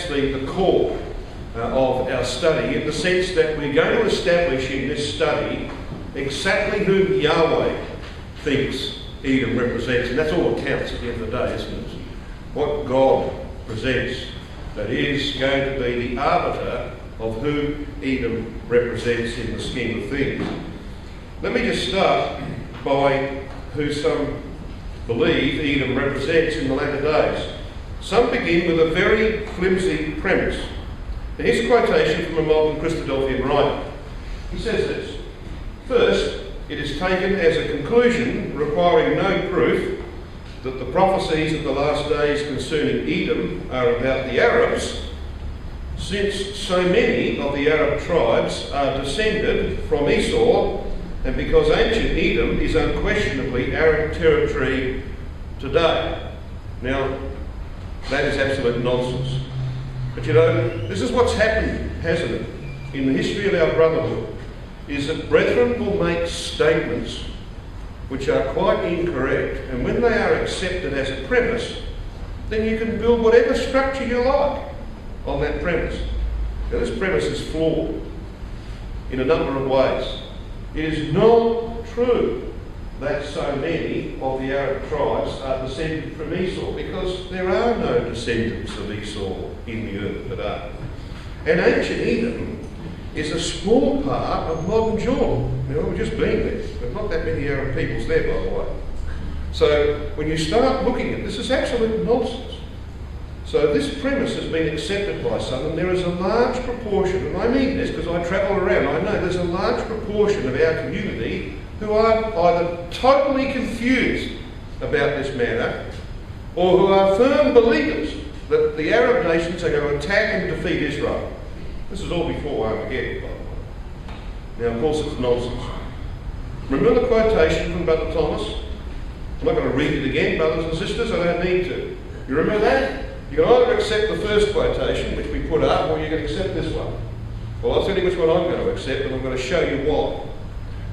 that's the core of our study, in the sense that we're going to establish in this study exactly who Yahweh thinks Edom represents, and that's all that counts at the end of the day, isn't it? What God presents that is going to be the arbiter of who Edom represents in the scheme of things. Let me just start by who some believe Edom represents in the latter days. Some begin with a very flimsy premise. Now, here's a quotation from a modern Christadelphian writer. He says this: "First, it is taken as a conclusion requiring no proof that the prophecies of the last days concerning Edom are about the Arabs, since so many of the Arab tribes are descended from Esau, and because ancient Edom is unquestionably Arab territory today." Now, that is absolute nonsense. But you know, this is what's happened, hasn't it, in the history of our brotherhood, is that brethren will make statements which are quite incorrect, and when they are accepted as a premise, then you can build whatever structure you like on that premise. Now, this premise is flawed in a number of ways. It is not true that so many of the Arab tribes are descended from Esau, because there are no descendants of Esau in the earth today. And ancient Edom is a small part of modern Jordan. You know, we've just been there. There's not that many Arab peoples there, by the way. So when you start looking at this, it's absolute nonsense. So this premise has been accepted by some, and there is a large proportion, and I mean this because I travel around, I know there's a large proportion of our community who are either totally confused about this matter, or who are firm believers that the Arab nations are going to attack and defeat Israel. This is all before Armageddon, by the way. Now, of course, it's nonsense. Remember the quotation from Brother Thomas? I'm not going to read it again, brothers and sisters, I don't need to. You remember that? You can either accept the first quotation, which we put up, or you can accept this one. Well, I'll tell you which one I'm going to accept, and I'm going to show you why.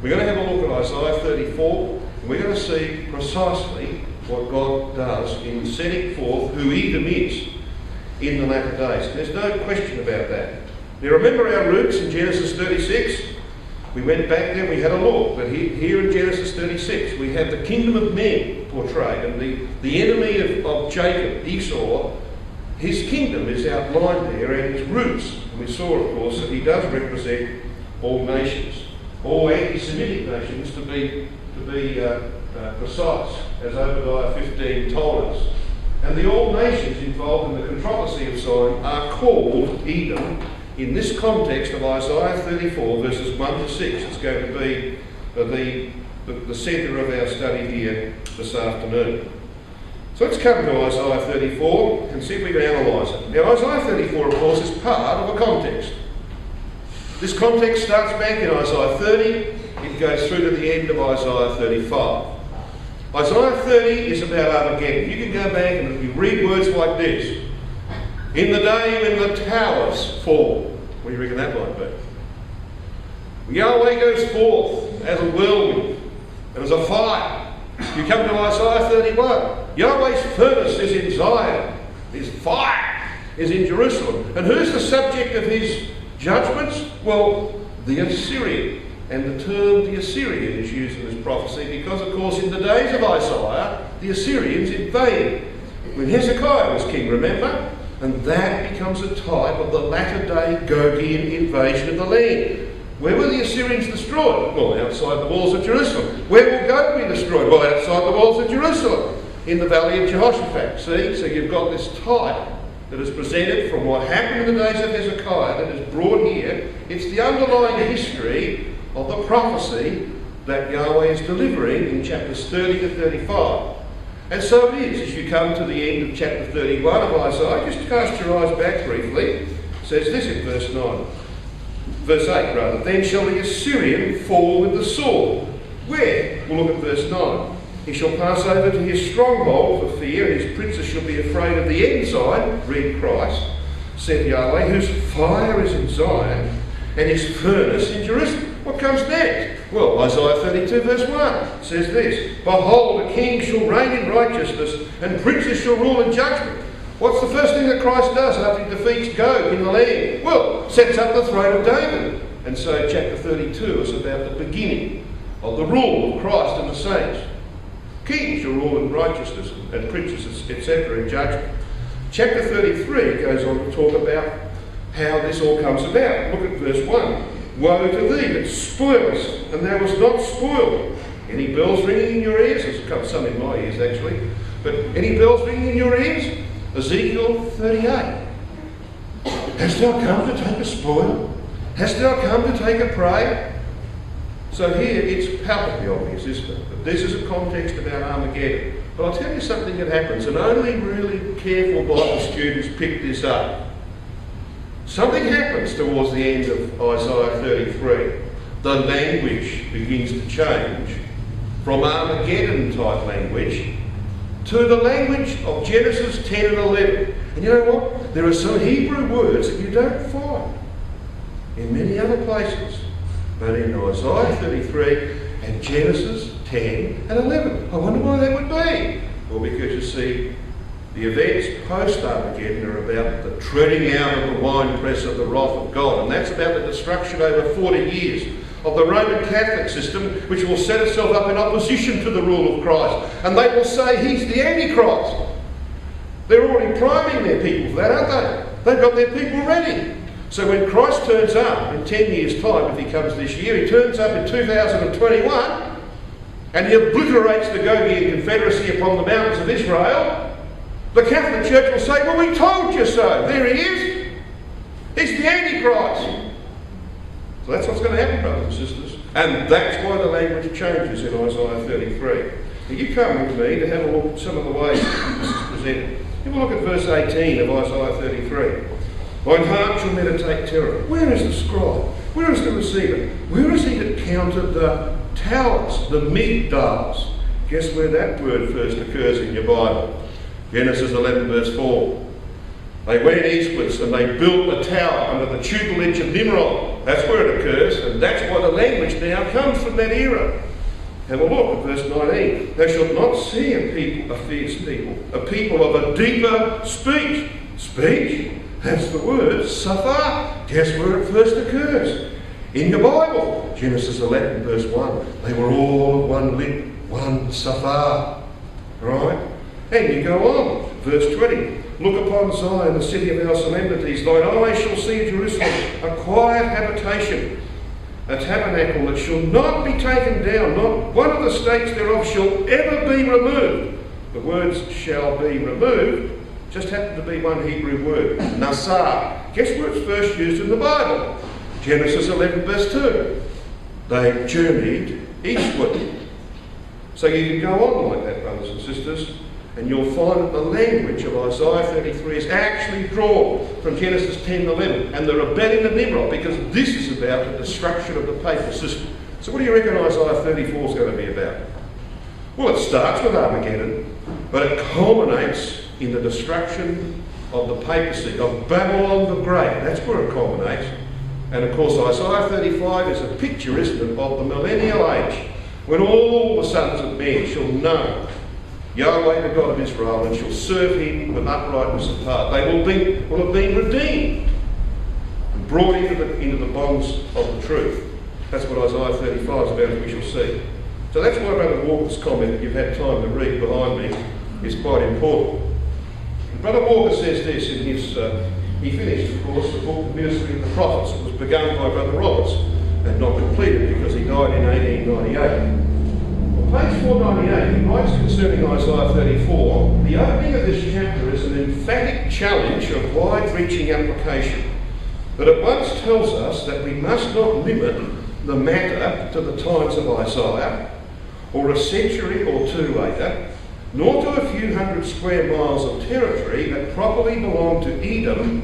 We're going to have a look at Isaiah 34, and we're going to see precisely what God does in setting forth who Edom is in the latter days. There's no question about that. Now, remember our roots in Genesis 36? We went back there, we had a look, but here in Genesis 36 we have the kingdom of men portrayed, and the enemy of Jacob, Esau, his kingdom is outlined there, and his roots. And we saw, of course, that he does represent all nations, all anti-Semitic nations to be precise, as Obadiah 15 told us. And the all nations involved in the controversy of Zion are called Edom. In this context of Isaiah 34, verses 1 to 6, it's going to be the centre of our study here this afternoon. So let's come to Isaiah 34 and see if we can analyse it. Now, Isaiah 34, of course, is part of a context. This context starts back in Isaiah 30, it goes through to the end of Isaiah 35. Isaiah 30 is about Armageddon. You can go back and you read words like this: "In the day when the towers fall." What do you reckon that might be? "Yahweh goes forth as a whirlwind and as a fire." You come to Isaiah 31. Yahweh's furnace is in Zion. His fire is in Jerusalem. And who's the subject of his judgments? Well, the Assyrian. And the term the Assyrian is used in this prophecy because, of course, in the days of Isaiah, the Assyrians invaded when Hezekiah was king, remember? And that becomes a type of the latter-day Gogian invasion of the land. Where were the Assyrians destroyed? Well, outside the walls of Jerusalem. Where will Gog be destroyed? Well, outside the walls of Jerusalem, in the valley of Jehoshaphat. See? So you've got this type that is presented from what happened in the days of Hezekiah that is brought here. It's the underlying history of the prophecy that Yahweh is delivering in chapters 30 to 35. And so it is, as you come to the end of chapter 31 of Isaiah, just cast your eyes back briefly. It says this in verse 8 rather. "Then shall the Assyrian fall with the sword." Where? We'll look at verse 9. "He shall pass over to his stronghold for fear, and his princes shall be afraid of the ensign," read Christ, "said Yahweh, whose fire is in Zion, and his furnace in Jerusalem." What comes next? Well, Isaiah 32 verse 1 says this: "Behold, a king shall reign in righteousness, and princes shall rule in judgment." What's the first thing that Christ does after he defeats Gog in the land? Well, sets up the throne of David. And so chapter 32 is about the beginning of the rule of Christ and the saints. Kings shall rule in righteousness, and princes, etc., in judgment. Chapter 33 goes on to talk about how this all comes about. Look at verse 1. Woe to thee that spoilest, and thou wast not spoiled. Any bells ringing in your ears? There's come some in my ears actually. But any bells ringing in your ears? Ezekiel 38. Hast thou come to take a spoil? Hast thou come to take a prey? So here it's palpably obvious, isn't it? That this is a context about Armageddon. But I'll tell you something that happens, and only really careful Bible students pick this up. Something happens towards the end of Isaiah 33. The language begins to change from Armageddon type language to the language of Genesis 10 and 11. And you know what? There are some Hebrew words that you don't find in many other places, but in Isaiah 33 and Genesis 10 and 11. I wonder why that would be. Well, because you see, the events post-Armageddon are about the treading out of the winepress of the wrath of God, and that's about the destruction over 40 years of the Roman Catholic system, which will set itself up in opposition to the rule of Christ. And they will say he's the Antichrist. They're already priming their people for that, aren't they? They've got their people ready. So when Christ turns up in 10 years' time, if he comes this year, he turns up in 2021, and he obliterates the Gogian Confederacy upon the mountains of Israel, the Catholic Church will say, well, we told you so. There he is. He's the Antichrist. So that's what's going to happen, brothers and sisters. And that's why the language changes in Isaiah 33. Now you come with me to have a look at some of the ways this is presented. Have a look at verse 18 of Isaiah 33. Thine heart shall meditate terror. Where is the scribe? Where is the receiver? Where is he that counted the towers, the migdals? Guess where that word first occurs in your Bible? Genesis 11 verse 4. They went eastwards and they built a tower under the tutelage of Nimrod. That's where it occurs, and that's why the language now comes from that era. Have a look at verse 19. Thou shalt not see a people, a fierce people, a people of a deeper speech. Speech? That's the word, Safar. Guess where it first occurs? In your Bible. Genesis 11 verse 1. They were all of one lip, one Safar. Right? And you go on. Verse 20. Look upon Zion, the city of our solemnities. Thine eyes shall see Jerusalem, a quiet habitation, a tabernacle that shall not be taken down. Not one of the stakes thereof shall ever be removed. The words shall be removed just happened to be one Hebrew word, Nasar. Guess where it's first used in the Bible? Genesis 11 verse 2. They journeyed eastward. So you can go on like that, brothers and sisters, and you'll find that the language of Isaiah 33 is actually drawn from Genesis 10 and 11, and the rebellion of Nimrod, because this is about the destruction of the papal system. So what do you reckon Isaiah 34 is going to be about? Well, it starts with Armageddon, but it culminates in the destruction of the papacy, of Babylon the Great. That's where it culminates. And of course Isaiah 35 is a picture, isn't it, of the millennial age, when all the sons of men shall know Yahweh the God of Israel, and shall serve him with uprightness of heart. They will have been redeemed and brought into the bonds of the truth. That's what Isaiah 35 is about, as we shall see. So that's why Brother Walker's comment that you've had time to read behind me is quite important. And Brother Walker says this in his, he finished, of course, the book, The Ministry of the Prophets. It was begun by Brother Roberts and not completed because he died in 1898. Page 498, he writes concerning Isaiah 34, the opening of this chapter is an emphatic challenge of wide-reaching application that at once tells us that we must not limit the matter to the times of Isaiah, or a century or two later, nor to a few hundred square miles of territory that properly belonged to Edom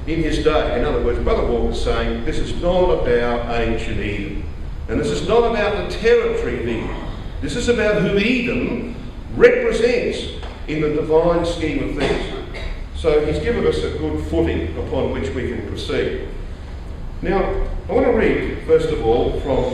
in his day. In other words, Brother Walker's saying this is not about ancient Edom, and this is not about the territory of Edom. This is about who Edom represents in the divine scheme of things. So he's given us a good footing upon which we can proceed. Now, I want to read, first of all, from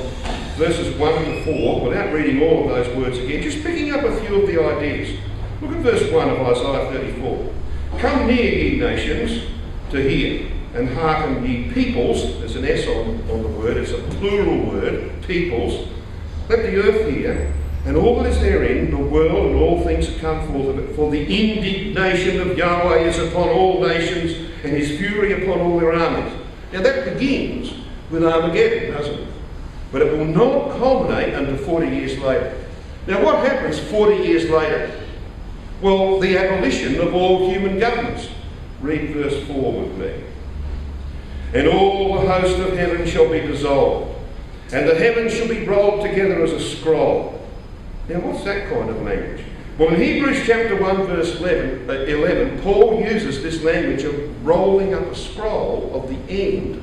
verses 1 to 4, without reading all of those words again, just picking up a few of the ideas. Look at verse 1 of Isaiah 34. Come near, ye nations, to hear, and hearken, ye peoples. There's an S on the word, it's a plural word, peoples. Let the earth hear, and all that is therein, the world and all things that come forth of it. For the indignation of Yahweh is upon all nations, and his fury upon all their armies. Now that begins with Armageddon, doesn't it? But it will not culminate until 40 years later. Now what happens 40 years later? Well, the abolition of all human governments. Read verse 4 with me. And all the host of heaven shall be dissolved, and the heavens shall be rolled together as a scroll. Now what's that kind of language? Well, in Hebrews chapter 1 verse 11, Paul uses this language of rolling up a scroll of the end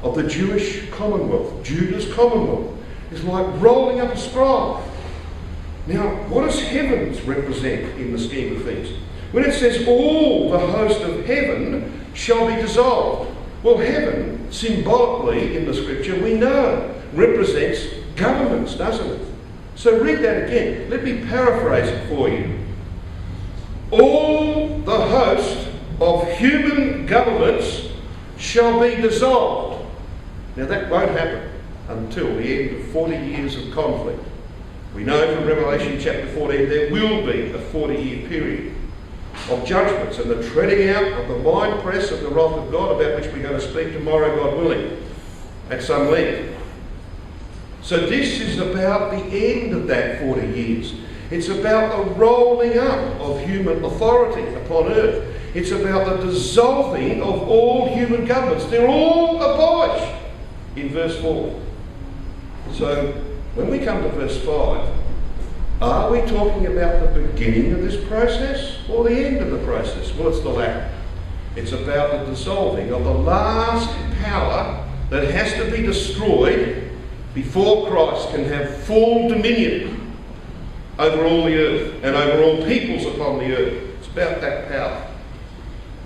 of the Jewish commonwealth. Judah's commonwealth is like rolling up a scroll. Now, what does heavens represent in the scheme of things? When it says all the host of heaven shall be dissolved, well, heaven, symbolically in the scripture, we know, represents governments, doesn't it? So read that again. Let me paraphrase it for you. All the host of human governments shall be dissolved. Now that won't happen until the end of 40 years of conflict. We know from Revelation chapter 14 there will be a 40-year period of judgments and the treading out of the winepress of the wrath of God, about which we're going to speak tomorrow, God willing, at some length. So this is about the end of that 40 years. It's about the rolling up of human authority upon earth. It's about the dissolving of all human governments. They're all abolished in verse 4. So when we come to verse 5, are we talking about the beginning of this process or the end of the process? Well, it's the latter. It's about the dissolving of the last power that has to be destroyed before Christ can have full dominion over all the earth and over all peoples upon the earth. It's about that power.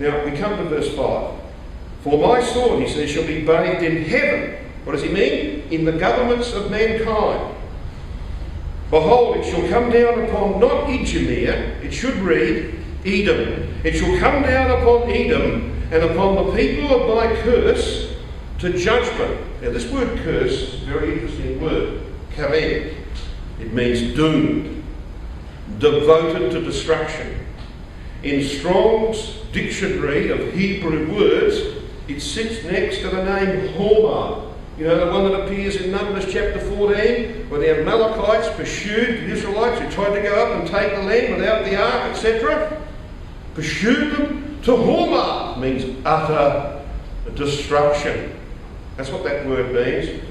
Now, we come to verse 5. For my sword, he says, shall be bathed in heaven. What does he mean? In the governments of mankind. Behold, it shall come down upon not Idumea, it should read Edom. It shall come down upon Edom and upon the people of my curse to judgment. Now this word curse is a very interesting word. Karem. It means doomed, devoted to destruction. In Strong's dictionary of Hebrew words, it sits next to the name Hormah. You know, the one that appears in Numbers chapter 14, where the Amalekites pursued the Israelites who tried to go up and take the land without the ark, etc. Pursued them to Hormah, means utter destruction. That's what that word means.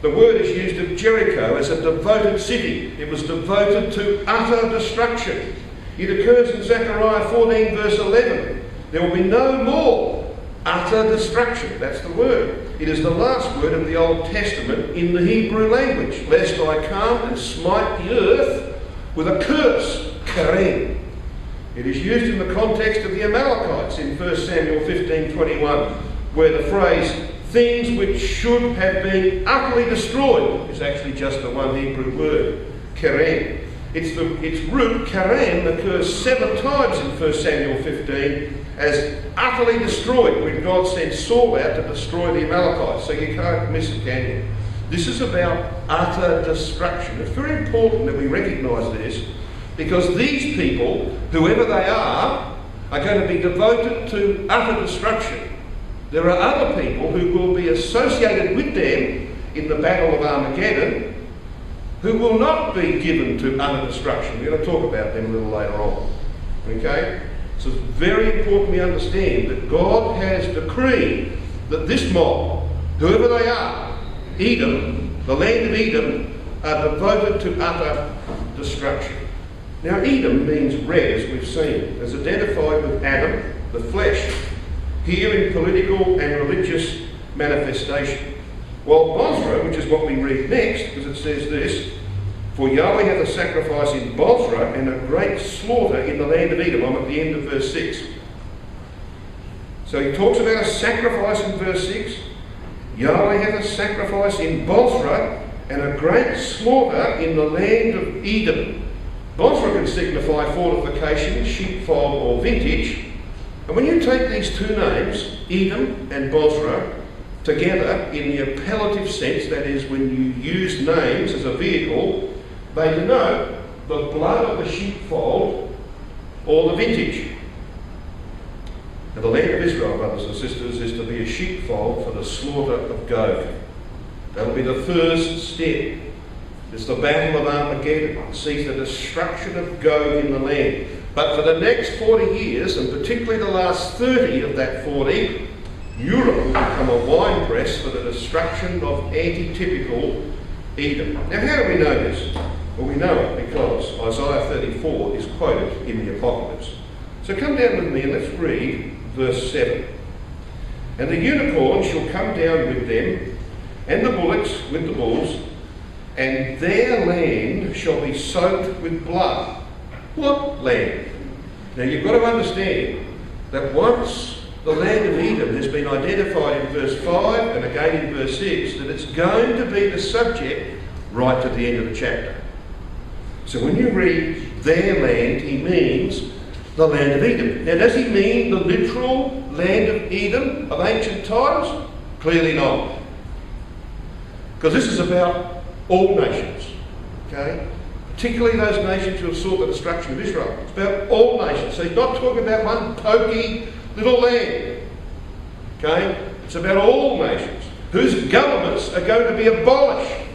The word is used of Jericho as a devoted city. It was devoted to utter destruction. It occurs in Zechariah 14 verse 11. There will be no more utter destruction. That's the word. It is the last word of the Old Testament in the Hebrew language. Lest I come and smite the earth with a curse. Karem. It is used in the context of the Amalekites in 1 Samuel 15:21, where the phrase things which should have been utterly destroyed is actually just the one Hebrew word, Karem. Its root, Karem, occurs 7 times in 1 Samuel 15 as utterly destroyed when God sent Saul out to destroy the Amalekites. So you can't miss it, can you? This is about utter destruction. It's very important that we recognise this, because these people, whoever they are going to be devoted to utter destruction. There are other people who will be associated with them in the Battle of Armageddon who will not be given to utter destruction. We're going to talk about them a little later on. Okay? So it's very important we understand that God has decreed that this mob, whoever they are, Edom, the land of Edom, are devoted to utter destruction. Now Edom means red, as we've seen, as identified with Adam, the flesh, here in political and religious manifestation. While Bozrah, which is what we read next, because it says this, for Yahweh hath a sacrifice in Bozrah and a great slaughter in the land of Edom. I'm at the end of verse 6. So he talks about a sacrifice in verse 6. Yahweh hath a sacrifice in Bozrah and a great slaughter in the land of Edom. Bozrah can signify fortification, sheepfold or vintage, And when you take these two names, Edom and Bozrah, together in the appellative sense, that is, when you use names as a vehicle, they denote the blood of the sheepfold or the vintage. And the land of Israel, brothers and sisters, is to be a sheepfold for the slaughter of Gog. That'll be the first step. It's the battle of Armageddon. It sees the destruction of Gog in the land. But for the next 40 years, and particularly the last 30 of that 40, Europe will become a winepress for the destruction of anti-typical Edom. Now, how do we know this? Well, we know it because Isaiah 34 is quoted in the Apocalypse. So come down with me and let's read verse 7. And the unicorn shall come down with them, and the bullocks with the bulls, and their land shall be soaked with blood. What land? Now you've got to understand that once the land of Edom has been identified in verse 5 and again in verse 6, that it's going to be the subject right to the end of the chapter. So when you read their land, he means the land of Edom. Now does he mean the literal land of Edom of ancient times? Clearly not. Because this is about all nations, okay? Particularly those nations who have sought the destruction of Israel. It's about all nations. So he's not talking about one pokey little land, okay? It's about all nations whose governments are going to be abolished.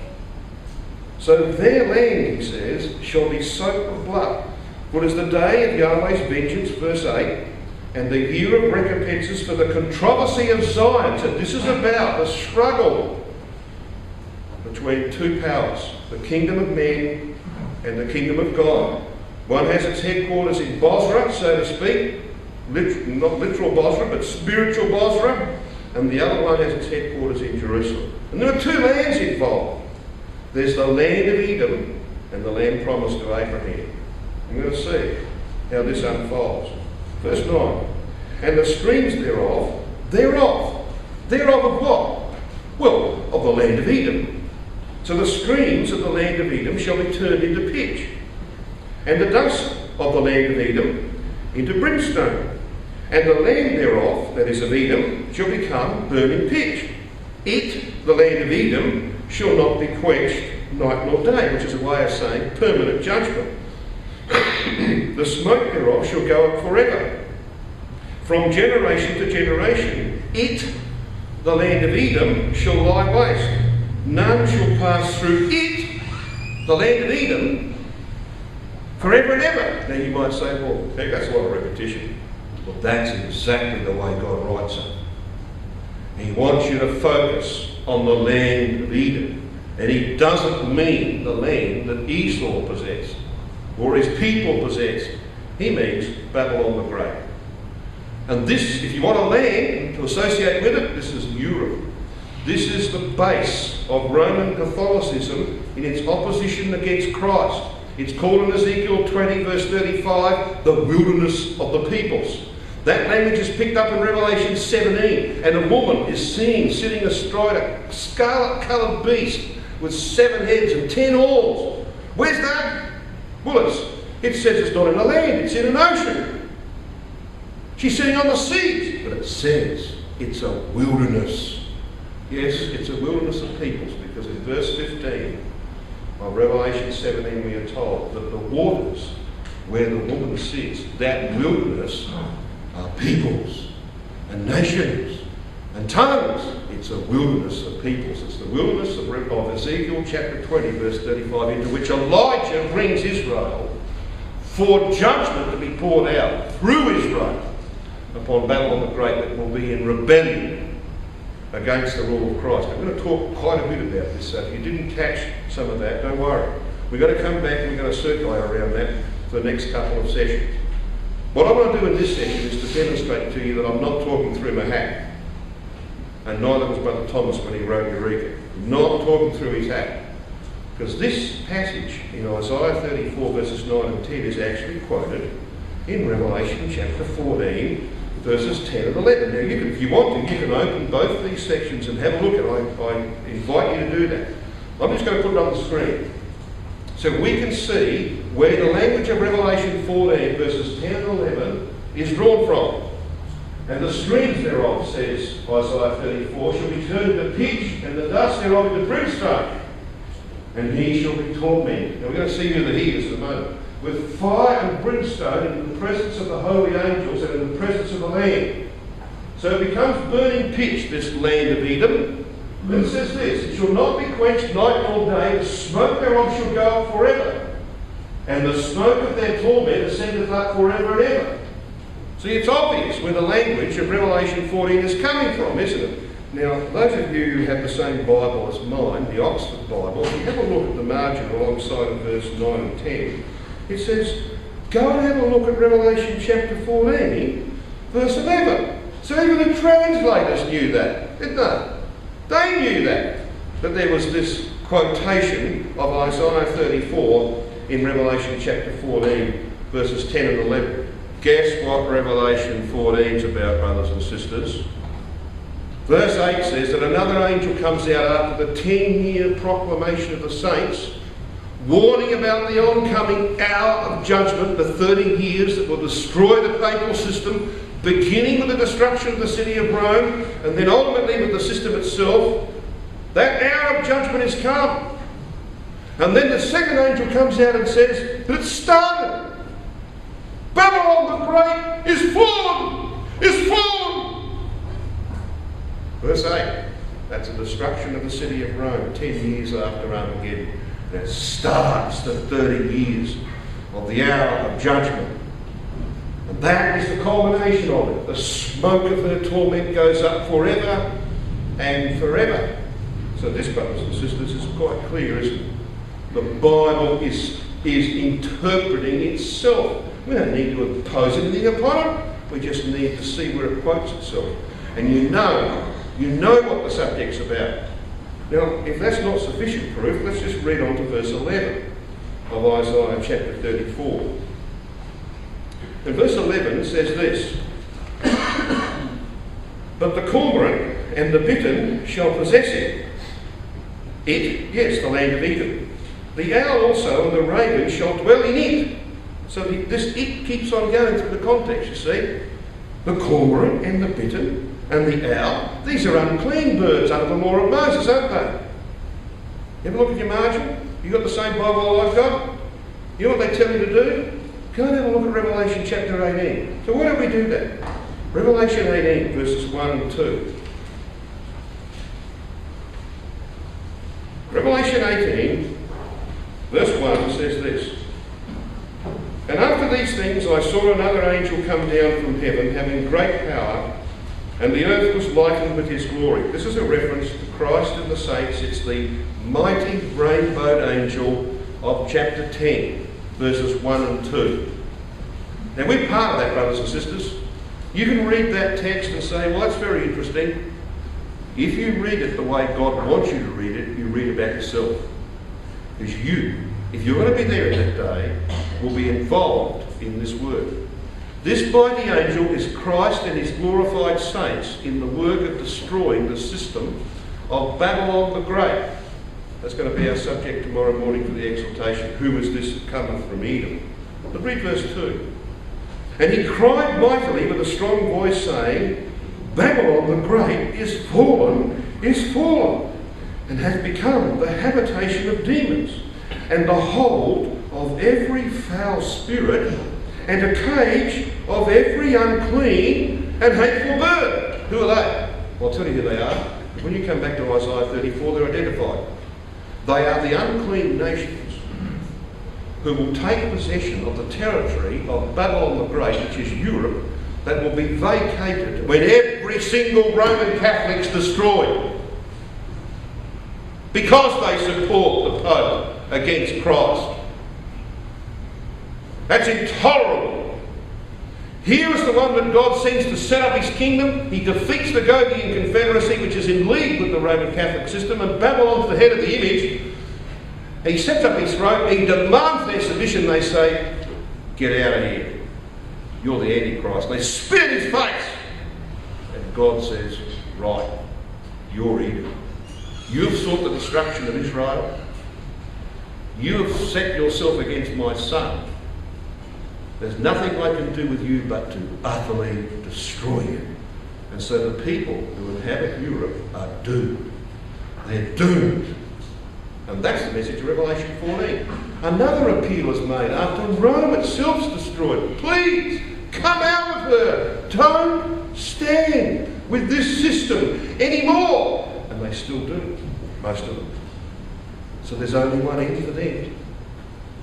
So their land, he says, shall be soaked with blood. For it is the day of Yahweh's vengeance, verse 8, and the year of recompenses for the controversy of Zion. So this is about the struggle between two powers, the kingdom of men and the kingdom of God. One has its headquarters in Bozrah, so to speak, not literal Bozrah, but spiritual Bozrah, and the other one has its headquarters in Jerusalem. And there are two lands involved. There's the land of Edom and the land promised to Abraham. I'm going to see how this unfolds. Verse 9. And the streams thereof of what? Well, of the land of Edom. So the streams of the land of Edom shall be turned into pitch, and the dust of the land of Edom into brimstone, and the land thereof, that is of Edom, shall become burning pitch. It, the land of Edom, shall not be quenched night nor day, which is a way of saying permanent judgment. The smoke thereof shall go up forever. From generation to generation, it, the land of Edom, shall lie waste. None shall pass through it, the land of Edom, forever and ever. Now you might say, well, that's a lot of repetition. Well, that's exactly the way God writes it. He wants you to focus on the land of Edom. And he doesn't mean the land that Esau possessed or his people possessed. He means Babylon the Great. And this, if you want a land to associate with it, this is Europe. This is the base of Roman Catholicism in its opposition against Christ. It's called in Ezekiel 20 verse 35, the wilderness of the peoples. That language is picked up in Revelation 17, and a woman is seen sitting astride a scarlet-coloured beast with 7 heads and 10 horns. Where's that? Well, it says it's not in a land, it's in an ocean. She's sitting on the seas, but it says it's a wilderness. Yes, it's a wilderness of peoples, because in verse 15 of Revelation 17 we are told that the waters where the woman sits, that wilderness, are peoples and nations and tongues. It's a wilderness of peoples. It's the wilderness of Ezekiel chapter 20 verse 35, into which Elijah brings Israel for judgment to be poured out through Israel upon Babylon the Great, that will be in rebellion against the rule of Christ. I'm going to talk quite a bit about this, so if you didn't catch some of that, don't worry. We're going to come back and we're going to circulate around that for the next couple of sessions. What I want to do in this session is to demonstrate to you that I'm not talking through my hat. And neither was Brother Thomas when he wrote Eureka. Not talking through his hat. Because this passage in Isaiah 34 verses 9 and 10 is actually quoted in Revelation chapter 14 verses 10 and 11. Now, you can, if you want to, you can open both of these sections and have a look at it. I invite you to do that. I'm just going to put it on the screen so we can see where the language of Revelation 14 verses 10 and 11 is drawn from. And the streams thereof, says Isaiah 34, shall be turned to pitch, and the dust thereof into brimstone. And he shall be tormented. Now we're going to see who the he is in a moment. With fire and brimstone in the presence of the holy angels and in the presence of the Lamb. So it becomes burning pitch, this land of Edom. And it says this, it shall not be quenched night nor day, the smoke thereof shall go up forever. And the smoke of their torment ascendeth up forever and ever. See, it's obvious where the language of Revelation 14 is coming from, isn't it? Now, those of you who have the same Bible as mine, the Oxford Bible, if you have a look at the margin alongside of verse 9 and 10, it says, go and have a look at Revelation chapter 14, verse 11. So even the translators knew that, didn't they? They knew that there was this quotation of Isaiah 34 in Revelation chapter 14, verses 10 and 11. Guess what Revelation 14 is about, brothers and sisters? Verse 8 says that another angel comes out after the 10-year proclamation of the saints, warning about the oncoming hour of judgment, the 30 years that will destroy the papal system, beginning with the destruction of the city of Rome, and then ultimately with the system itself. That hour of judgment is come. And then the second angel comes out and says that it's started. Babylon the Great is fallen! Is fallen! Verse 8. That's the destruction of the city of Rome 10 years after Armageddon. And it starts the 30 years of the hour of judgment. And that is the culmination of it. The smoke of her torment goes up forever and forever. So this, brothers and sisters, is quite clear, isn't it? The Bible is interpreting itself. We don't need to impose anything upon it. We just need to see where it quotes itself. And you know what the subject's about. Now, if that's not sufficient proof, let's just read on to verse 11 of Isaiah chapter 34. And verse 11 says this, but the cormorant and the bittern shall possess it. It, yes, the land of Edom. The owl also and the raven shall dwell in it. So this it keeps on going through the context, you see. The cormorant and the bittern and the owl, these are unclean birds under the law of Moses, aren't they? You ever look at your margin? You got the same Bible I've got? You know what they tell you to do? Go and have a look at Revelation chapter 18. So why don't we do that? Revelation 18, verses 1 and 2. Revelation 18, verse 1 says this. And after these things I saw another angel come down from heaven, having great power, and the earth was lightened with his glory. This is a reference to Christ and the saints. It's the mighty rainbowed angel of chapter 10, verses 1 and 2. Now we're part of that, brothers and sisters. You can read that text and say, well, that's very interesting. If you read it the way God wants you to read it, you read about yourself. Because you, if you're going to be there in that day, will be involved in this work. This mighty angel is Christ and his glorified saints in the work of destroying the system of Babylon the Great. That's going to be our subject tomorrow morning for the exhortation. Who is this that cometh from Edom? But read verse 2. And he cried mightily with a strong voice, saying, Babylon the Great is fallen, and hath become the habitation of demons, and the hold of every foul spirit, and a cage of every unclean and hateful bird. Who are they? Well, I'll tell you who they are. When you come back to Isaiah 34, they're identified. They are the unclean nations who will take possession of the territory of Babylon the Great, which is Europe, that will be vacated when every single Roman Catholic's destroyed. Because they support the Pope against Christ. That's intolerable. Here is the one that God sends to set up his kingdom. He defeats the Gogian Confederacy, which is in league with the Roman Catholic system, and Babylon's the head of the image. He sets up his throne, he demands their submission. They say, get out of here. You're the Antichrist. They spit in his face. And God says, right, you're Edom. You've sought the destruction of Israel. You have set yourself against my son. There's nothing I can do with you but to utterly destroy you. And so the people who inhabit Europe are doomed. They're doomed. And that's the message of Revelation 14. Another appeal is made after Rome itself's destroyed. Please, come out of her. Don't stand with this system anymore. And they still do, most of them. So there's only one end for them.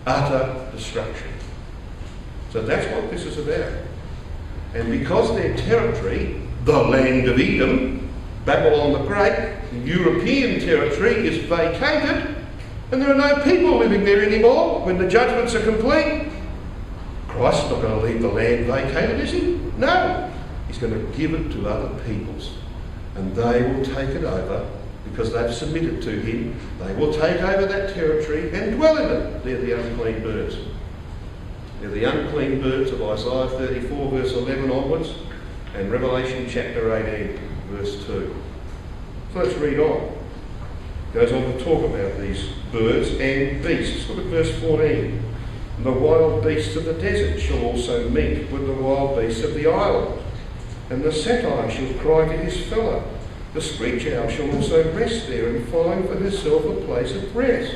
Utter destruction. So that's what this is about. And because their territory, the land of Edom, Babylon the Great, the European territory, is vacated, and there are no people living there anymore when the judgments are complete, Christ's not going to leave the land vacated, is he? No. He's going to give it to other peoples, and they will take it over because they've submitted to him. They will take over that territory and dwell in it. They're the unclean birds. They're the unclean birds of Isaiah 34 verse 11 onwards and Revelation chapter 18 verse 2. So let's read on. It goes on to talk about these birds and beasts. Look at verse 14. The wild beasts of the desert shall also meet with the wild beasts of the island, and the satyr shall cry to his fellow. The screech owl shall also rest there and find for herself a place of rest.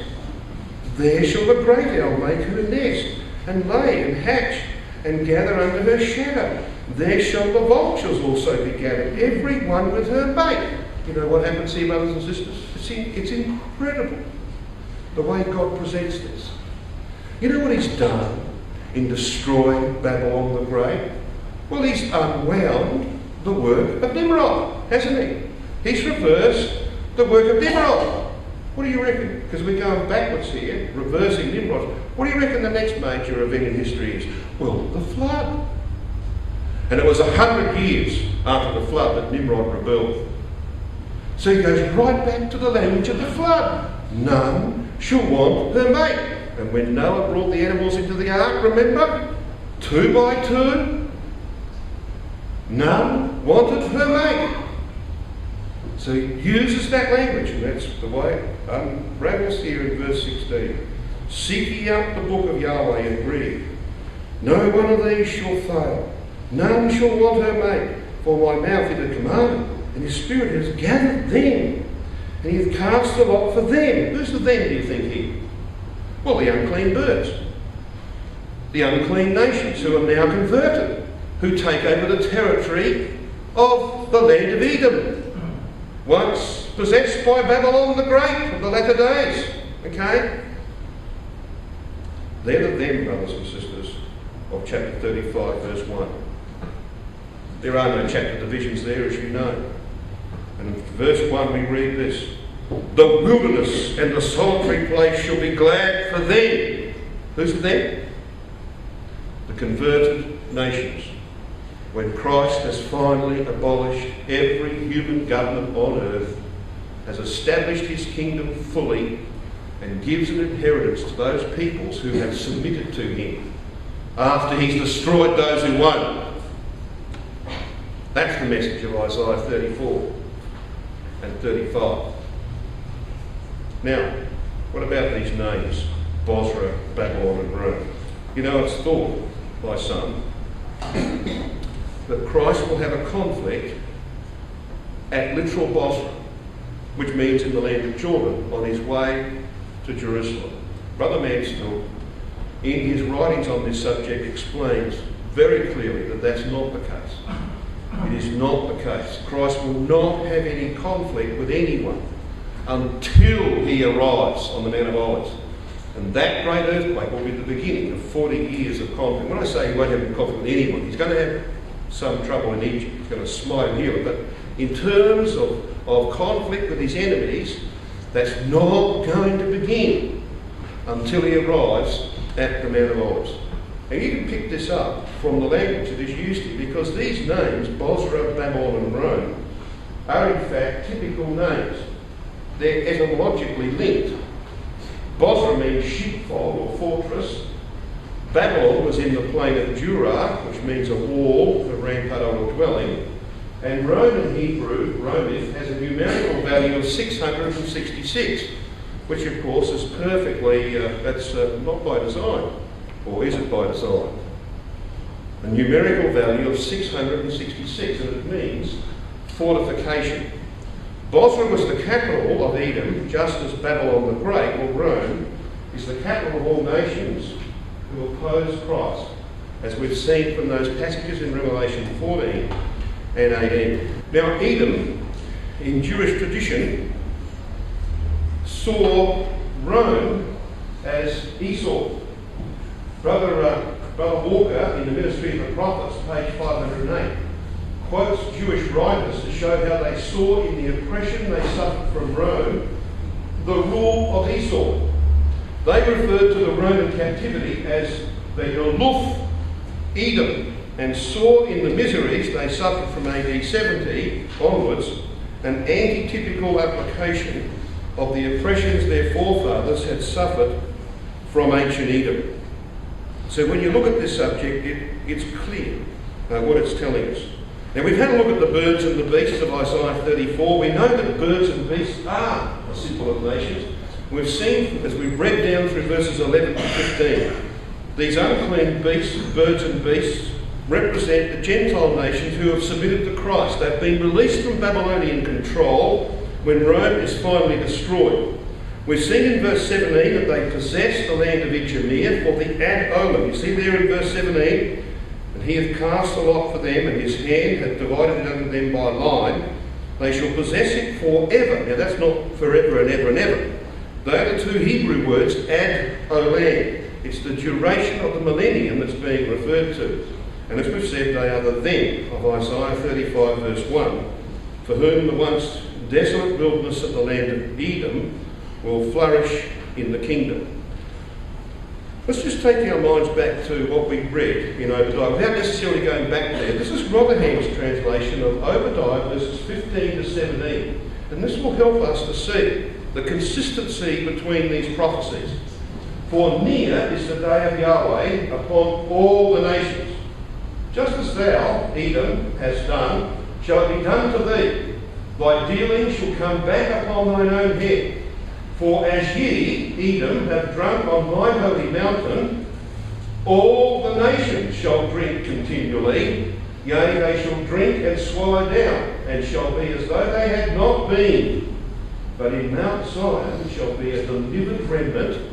There shall the great owl make her nest, and lay and hatch, and gather under her shadow. There shall the vultures also be gathered, every one with her mate. You know what happens here, brothers and sisters? It's incredible the way God presents this. You know what he's done in destroying Babylon the Great? Well, he's unwound the work of Nimrod, hasn't he? He's reversed the work of Nimrod. What do you reckon? Because we're going backwards here, reversing Nimrod. What do you reckon the next major event in history is? Well, the flood. And it was 100 years after the flood that Nimrod rebelled. So he goes right back to the language of the flood. None shall want her mate. And when Noah brought the animals into the ark, remember? 2 by 2. None wanted her mate. So he uses that language, and that's the way it unravels here in verse 16. Seek ye out the book of Yahweh and read. No one of these shall fail. None shall want her mate. For my mouth it hath commanded, and his spirit has gathered them, and he hath cast a lot for them. Who's the them, do you think here? Well, the unclean birds. The unclean nations who are now converted, who take over the territory of the land of Edom, once possessed by Babylon the Great of the latter days. Okay? They're the them, brothers and sisters, of chapter 35, verse 1. There are no chapter divisions there, as you know. And in verse 1 we read this. The wilderness and the solitary place shall be glad for them. Who's them? The converted nations. When Christ has finally abolished every human government on earth, has established his kingdom fully, and gives an inheritance to those peoples who have submitted to him, after he's destroyed those who won't. That's the message of Isaiah 34 and 35. Now, what about these names? Bozrah, Babylon and Rome. You know, it's thought by some that Christ will have a conflict at literal Bozrah, which means in the land of Jordan, on his way to Jerusalem. Brother Mansfield, in his writings on this subject, explains very clearly that that's not the case. It is not the case. Christ will not have any conflict with anyone until he arrives on the Mount of Olives. And that great earthquake will be the beginning of 40 years of conflict. When I say he won't have any conflict with anyone, he's going to have some trouble in Egypt. He's going to smite and heal it. But in terms of conflict with his enemies, that's not going to begin until he arrives at the Mount of Olives. And you can pick this up from the language that is used here, because these names, Bozrah, Babylon and Rome, are in fact typical names. They're etymologically linked. Bozrah means sheepfold or fortress. Babylon was in the plain of Dura, which means a wall, a rampart or a dwelling. And Roman Hebrew, Romith, has a numerical value of 666, which of course is perfectly, that's not by design. Or is it by design? A numerical value of 666, and it means fortification. Bosra was the capital of Edom, just as Babylon the Great, or Rome, is the capital of all nations who oppose Christ, as we've seen from those passages in Revelation 14 and 18. Now, Edom, in Jewish tradition, saw Rome as Esau. Brother Walker, in the Ministry of the Prophets, page 508, quotes Jewish writers to show how they saw in the oppression they suffered from Rome the rule of Esau. They referred to the Roman captivity as the Eluf Edom, and saw in the miseries they suffered from AD 70 onwards an antitypical application of the oppressions their forefathers had suffered from ancient Edom. So when you look at this subject, it's clear what it's telling us. Now, we've had a look at the birds and the beasts of Isaiah 34. We know that birds and beasts are a symbol of nations. We've seen, as we've read down through verses 11 to 15, these unclean beasts, birds and beasts, represent the Gentile nations who have submitted to Christ. They've been released from Babylonian control when Rome is finally destroyed. We've seen in verse 17 that they possess the land of Idumea for the ad olam. You see there in verse 17, and he hath cast a lot for them, and his hand hath divided it unto them by line. They shall possess it forever. Now that's not forever and ever and ever. They are the two Hebrew words, ad olam. It's the duration of the millennium that's being referred to. And as we've said, they are the them of Isaiah 35 verse 1, for whom the once desolate wilderness of the land of Edom will flourish in the kingdom. Let's just take our minds back to what we read in Obadiah, without necessarily going back there. This is Rotherham's translation of Obadiah verses 15 to 17. And this will help us to see the consistency between these prophecies. For near is the day of Yahweh upon all the nations. Just as thou, Edom, hast done, shall it be done to thee. Thy dealing shall come back upon thine own head. For as ye, Edom, have drunk on my holy mountain, all the nations shall drink continually. Yea, they shall drink and swallow down, and shall be as though they had not been. But in Mount Zion shall be a delivered remnant,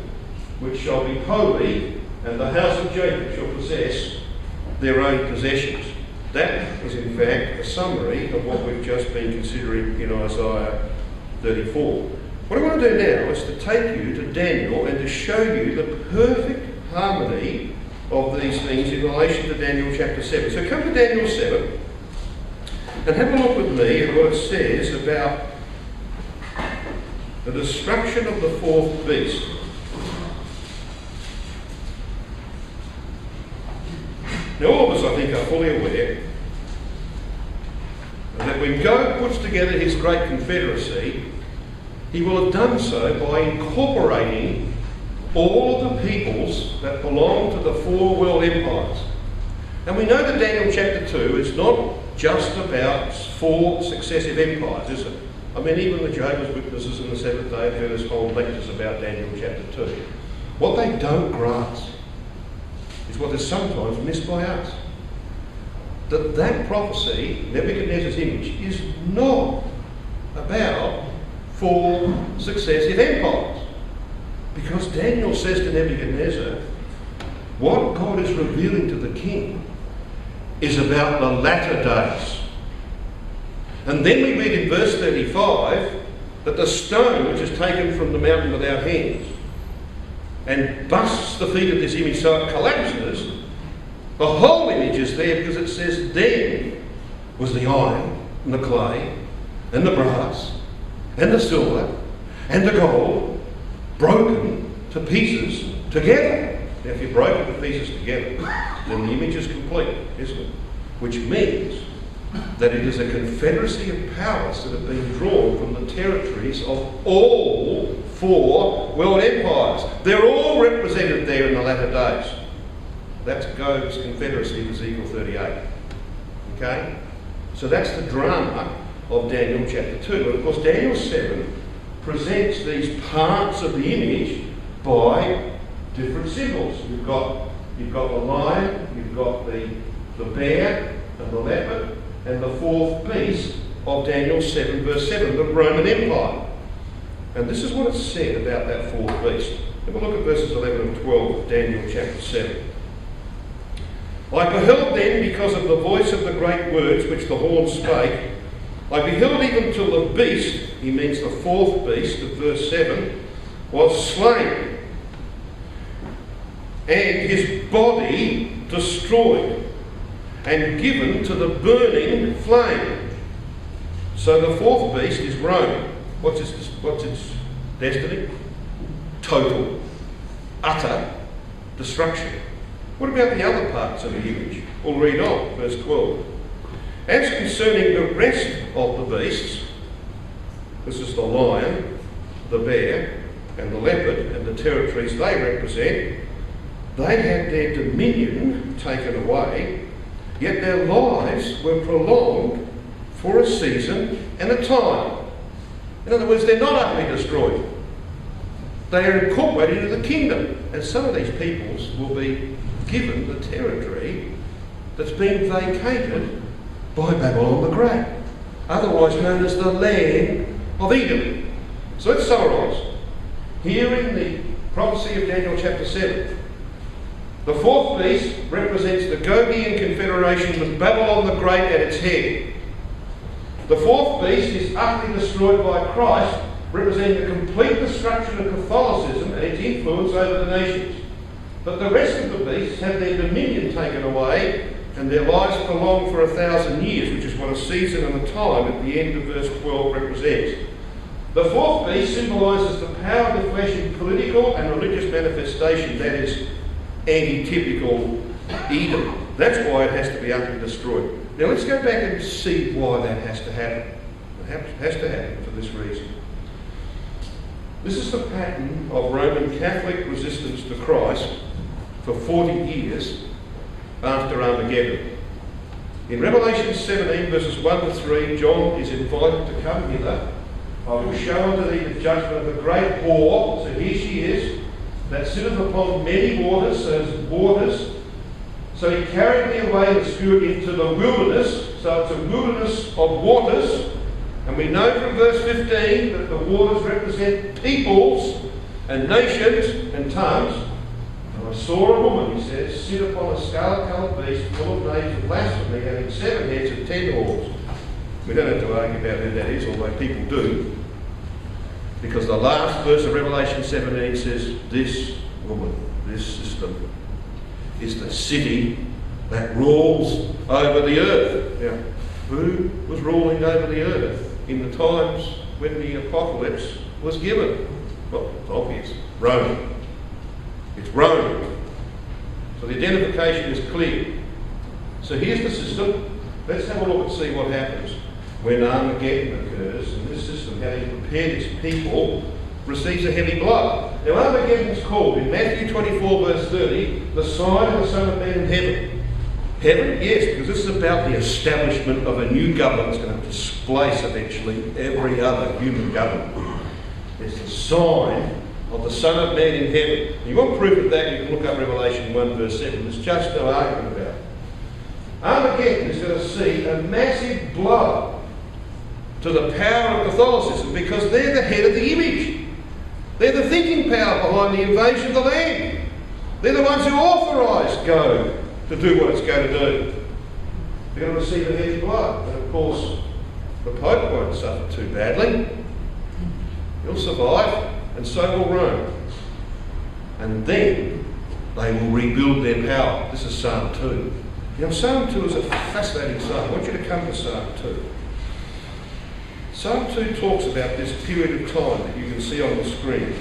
which shall be holy, and the house of Jacob shall possess their own possessions. That is in fact a summary of what we've just been considering in Isaiah 34. What I want to do now is to take you to Daniel and to show you the perfect harmony of these things in relation to Daniel chapter 7. So come to Daniel 7 and have a look with me at what it says about the destruction of the fourth beast. Now all of us, I think, are fully aware that when God puts together his great confederacy, he will have done so by incorporating all of the peoples that belong to the four world empires. And we know that Daniel chapter 2 is not just about four successive empires, is it? I mean, even the Jehovah's Witnesses and the Seventh-day Adventists hold lectures about Daniel chapter 2. What they don't grasp is what is sometimes missed by us. That prophecy, Nebuchadnezzar's image, is not about four successive empires. Because Daniel says to Nebuchadnezzar, what God is revealing to the king is about the latter days. And then we read in verse 35 that the stone which is taken from the mountain without hands and busts the feet of this image so it collapses, the whole image is there because it says then was the iron and the clay and the brass and the silver and the gold broken to pieces together. Now if you broke it to pieces together, then the image is complete, isn't it? Which means that it is a confederacy of powers that have been drawn from the territories of all four world empires. They're all represented there in the latter days. That's Gog's confederacy of Ezekiel 38. Okay? So that's the drama of Daniel chapter 2. And of course Daniel 7 presents these parts of the image by different symbols. You've got the lion, you've got the bear and the leopard, and the fourth beast of Daniel 7 verse 7, the Roman Empire. And this is what it's said about that fourth beast. Have a look at verses 11 and 12 of Daniel chapter 7. I beheld then, because of the voice of the great words which the horn spake, I beheld even till the beast, he means the fourth beast of verse 7, was slain, and his body destroyed, and given to the burning flame. So the fourth beast is Rome. What's its destiny? Total, utter destruction. What about the other parts of the image? We'll read on, verse 12. As concerning the rest of the beasts, this is the lion, the bear, and the leopard, and the territories they represent, they had their dominion taken away, yet their lives were prolonged for a season and a time. In other words, they're not utterly destroyed. They are incorporated into the kingdom, and some of these peoples will be given the territory that's been vacated by Babylon the Great, otherwise known as the land of Edom. So let's summarise. Here in the prophecy of Daniel chapter 7, the fourth beast represents the Gogian Confederation with Babylon the Great at its head. The fourth beast is utterly destroyed by Christ, representing the complete destruction of Catholicism and its influence over the nations. But the rest of the beasts have their dominion taken away and their lives prolonged for 1,000 years, which is what a season and a time at the end of verse 12 represents. The fourth beast symbolises the power of the flesh in political and religious manifestation, that is, anti-typical Edom. That's why it has to be utterly destroyed. Now let's go back and see why that has to happen. It has to happen for this reason. This is the pattern of Roman Catholic resistance to Christ for 40 years after Armageddon. In Revelation 17 verses 1 to 3, John is invited to come hither. I will show unto thee the judgment of the great whore, so here she is, that sitteth upon many waters, so it's waters. So he carried me away in the spirit into the wilderness, so it's a wilderness of waters. And we know from verse 15 that the waters represent peoples and nations and tongues. And I saw a woman, he says, sit upon a scarlet-coloured beast full of names of blasphemy, having 7 heads and 10 horns. We don't have to argue about who that is, although people do. Because the last verse of Revelation 17 says, this woman, this system, is the city that rules over the earth. Now, who was ruling over the earth in the times when the apocalypse was given? Well, it's obvious. Rome. It's Rome. So the identification is clear. So here's the system. Let's have a look and see what happens when Armageddon occurs, and this system, having prepared its people, receives a heavy blow. Now Armageddon is called, in Matthew 24 verse 30, the sign of the Son of Man in heaven. Heaven? Yes, because this is about the establishment of a new government that's going to displace eventually every other human government. It's the sign of the Son of Man in heaven. If you want proof of that, you can look up Revelation 1 verse 7. There's just no argument about it. Armageddon is going to see a massive blow to the power of Catholicism, because they're the head of the image. They're the thinking power behind the invasion of the land. They're the ones who authorise go to do what it's going to do. They're going to receive a heavy blow. And of course, the Pope won't suffer too badly. He'll survive, and so will Rome. And then they will rebuild their power. This is Psalm 2. Now, Psalm 2 is a fascinating psalm. I want you to come to Psalm 2. Psalm 2 talks about this period of time that you can see on the screen.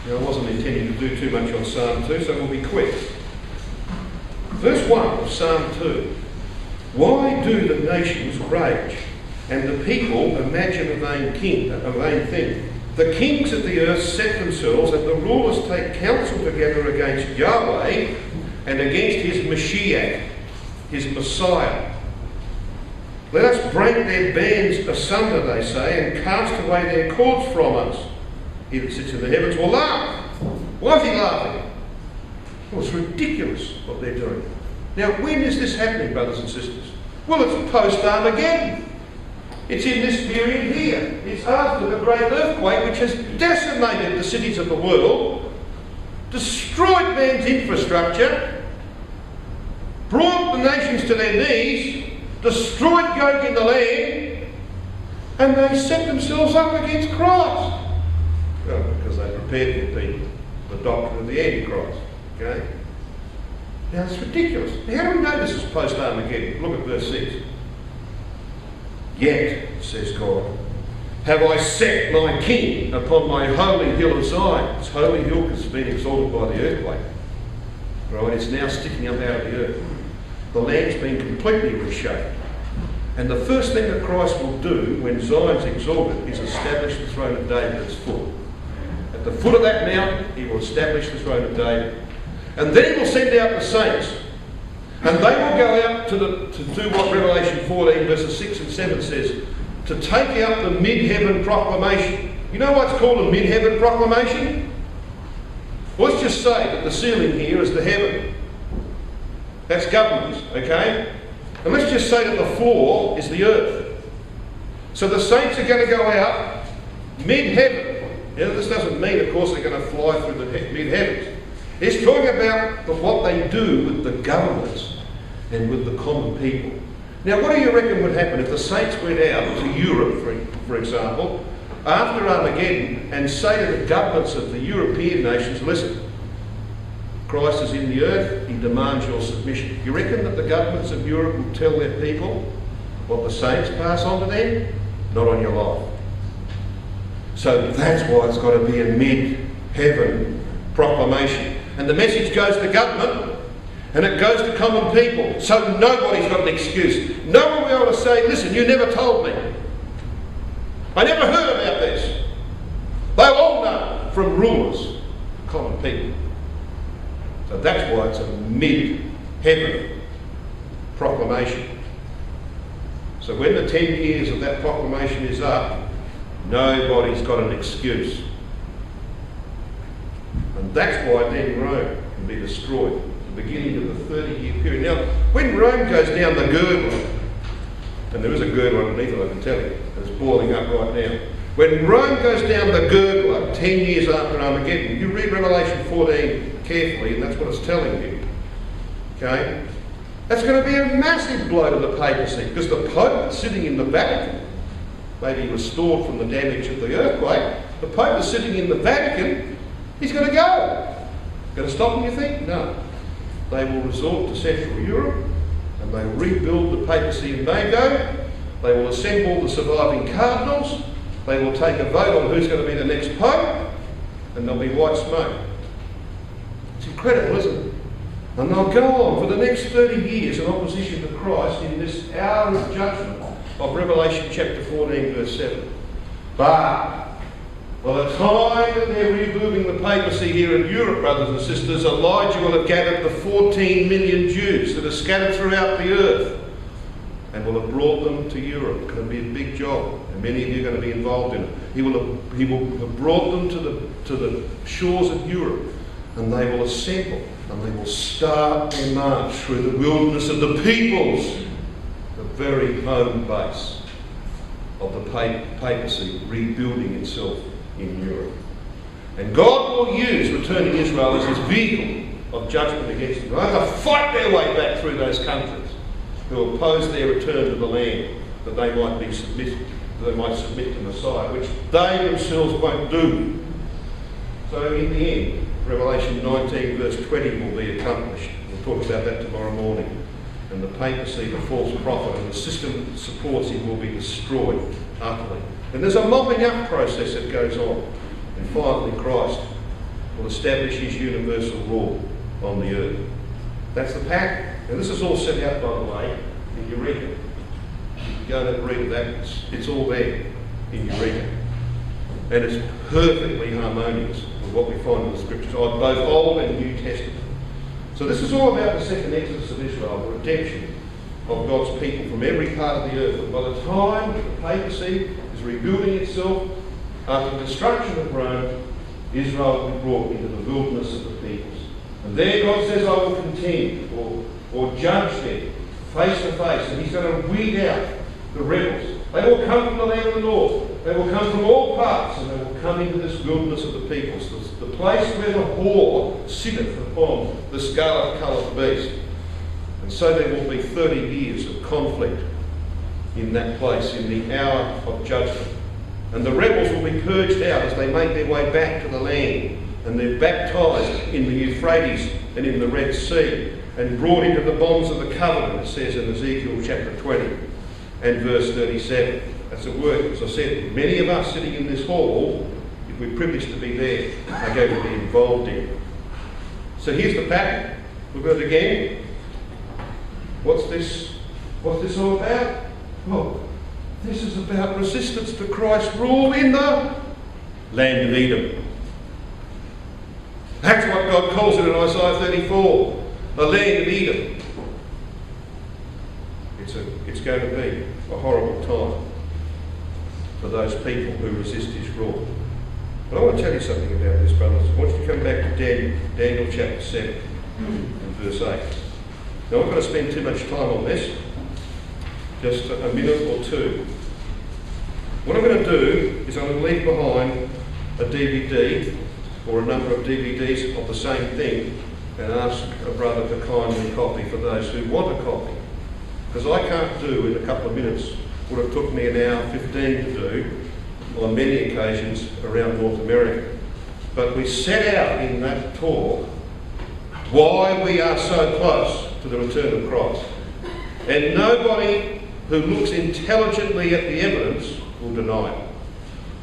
Now, I wasn't intending to do too much on Psalm 2, so we'll be quick. Verse 1 of Psalm 2. Why do the nations rage, and the people imagine a vain thing? The kings of the earth set themselves, and the rulers take counsel together against Yahweh and against his Mashiach, his Messiah. Let us break their bands asunder, they say, and cast away their cords from us. He that sits in the heavens will laugh. Why is he laughing? Well, it's ridiculous what they're doing. Now, when is this happening, brothers and sisters? Well, it's post-Armageddon. It's in this period here. It's after the great earthquake which has decimated the cities of the world, destroyed man's infrastructure, brought the nations to their knees, destroyed yoke in the land, and they set themselves up against Christ. Well, because they prepared for people the doctrine of the Antichrist. Okay? Now, it's ridiculous. Now, how do we know this is post-Armageddon? Look at verse 6. Yet, says God, have I set my king upon my holy hill of Zion. This holy hill has been exalted by the earthquake. Right? It's now sticking up out of the earth. The land's been completely reshaped. And the first thing that Christ will do when Zion's exalted is establish the throne of David at its foot. At the foot of that mountain, he will establish the throne of David. And then he will send out the saints. And they will go out to do what Revelation 14 verses 6 and 7 says, to take out the mid-heaven proclamation. You know what's called a mid-heaven proclamation? Well, let's just say that the ceiling here is the heaven. That's government, okay? And let's just say that the floor is the earth. So the saints are going to go out mid-heaven. Now, this doesn't mean, of course, they're going to fly through the mid-heavens. It's talking about what they do with the governments and with the common people. Now, what do you reckon would happen if the saints went out to Europe, for example, after Armageddon, and say to the governments of the European nations, listen, Christ is in the earth, he demands your submission. You reckon that the governments of Europe will tell their people what the saints pass on to them? Not on your life. So that's why it's got to be a mid-heaven proclamation. And the message goes to government, and it goes to common people. So nobody's got an excuse. No one will be able to say, listen, you never told me. I never heard about this. They'll all know from rulers, common people. So that's why it's a mid-heaven proclamation. So when the 10 years of that proclamation is up, nobody's got an excuse. And that's why then Rome can be destroyed. The beginning of the 30-year period. Now, when Rome goes down the girdle, and there is a girdle underneath it, I can tell you, it's boiling up right now. When Rome goes down the girdle, 10 years after Armageddon, you read Revelation 14 carefully, and that's what it's telling you. Okay? That's going to be a massive blow to the papacy, because the Pope that's sitting in the Vatican, maybe restored from the damage of the earthquake, the Pope is sitting in the Vatican, he's going to go. Going to stop him, you think? No. They will resort to Central Europe, and they will rebuild the papacy in Mago. They will assemble the surviving cardinals. They will take a vote on who's going to be the next pope, and there'll be white smoke. It's incredible, isn't it? And they'll go on for the next 30 years in opposition to Christ in this hour of judgment of Revelation chapter 14 verse 7. But by the time that they're rebuilding the papacy here in Europe, brothers and sisters, Elijah will have gathered the 14 million Jews that are scattered throughout the earth and will have brought them to Europe. It's going to be a big job, and many of you are going to be involved in it. He will have brought them to the shores of Europe, and they will assemble, and they will start their march through the wilderness of the peoples, the very home base of the papacy rebuilding itself in Europe. And God will use returning Israel as his vehicle of judgment against them. They have to fight their way back through those countries who oppose their return to the land, that they might submit to Messiah, which they themselves won't do. So in the end, Revelation 19 verse 20 will be accomplished. We'll talk about that tomorrow morning. And the papacy, the false prophet, and the system that supports him will be destroyed utterly. And there's a mopping up process that goes on. And finally Christ will establish his universal rule on the earth. That's the pattern. And this is all set out, by the way, in Eureka. You go and read that, it's all there in Eureka. And it's perfectly harmonious with what we find in the scriptures, both Old and New Testament. So this is all about the second exodus of Israel, the redemption of God's people from every part of the earth. And by the time the papacy is rebuilding itself after the destruction of Rome, Israel will be brought into the wilderness of the peoples. And there God says, I will contend for or judge them face to face, and he's going to weed out the rebels. They will come from the land of the north. They will come from all parts, and they will come into this wilderness of the peoples, the place where the whore sitteth upon the scarlet-coloured beast. And so there will be 30 years of conflict in that place, in the hour of judgment. And the rebels will be purged out as they make their way back to the land. And they're baptised in the Euphrates and in the Red Sea and brought into the bonds of the covenant, it says in Ezekiel chapter 20 and verse 37. That's a word, as I said, many of us sitting in this hall, if we're privileged to be there, are going to be involved in. So here's the pattern. Look at it again. What's this all about? Well, this is about resistance to Christ's rule in the land of Edom. That's what God calls it in Isaiah 34, the land of Edom. It's going to be a horrible time for those people who resist his rule. But I want to tell you something about this, brothers. I want you to come back to Daniel chapter 7 and verse 8. Now, I'm not going to spend too much time on this, just a minute or two. What I'm going to do is I'm going to leave behind a DVD or a number of DVDs of the same thing and ask a brother to kindly copy for those who want a copy. Because I can't do in a couple of minutes what it took me an hour 15 to do on many occasions around North America. But we set out in that talk why we are so close to the return of Christ. And nobody who looks intelligently at the evidence will deny it.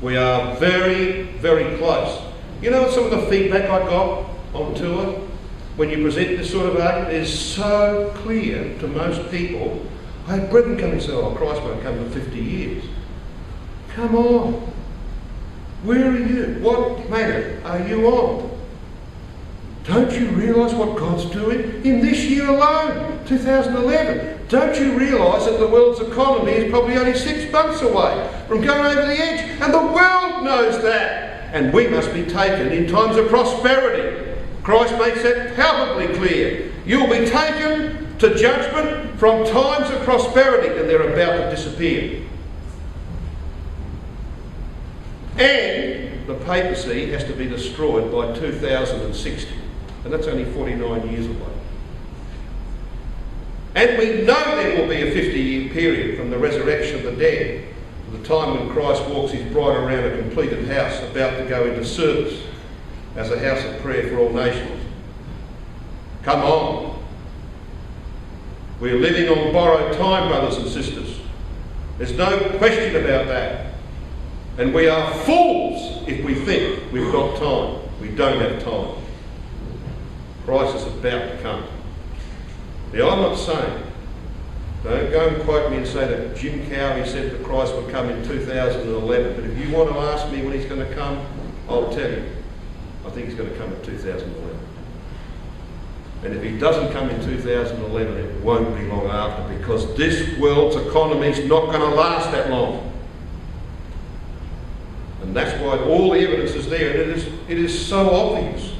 We are very, very close. You know what some of the feedback I got on tour? When you present this sort of argument, is so clear to most people. I had brethren come and say, oh, Christ won't come for 50 years. Come on. Where are you? What planet are you on? Don't you realise what God's doing in this year alone, 2011? Don't you realise that the world's economy is probably only 6 months away from going over the edge? And the world knows that. And we must be taken in times of prosperity. Christ makes that palpably clear. You'll be taken to judgment from times of prosperity, and they're about to disappear. And the papacy has to be destroyed by 2060. And that's only 49 years away. And we know there will be a 50-year period from the resurrection of the dead to the time when Christ walks his bride around a completed house about to go into service as a house of prayer for all nations. Come on. We're living on borrowed time, brothers and sisters. There's no question about that. And we are fools if we think we've got time. We don't have time. Christ is about to come. Now, I'm not saying, don't go and quote me and say that Jim Cowie said that Christ would come in 2011. But if you want to ask me when he's going to come, I'll tell you. I think he's going to come in 2011. And if he doesn't come in 2011, it won't be long after, because this world's economy is not going to last that long. And that's why all the evidence is there. And it is so obvious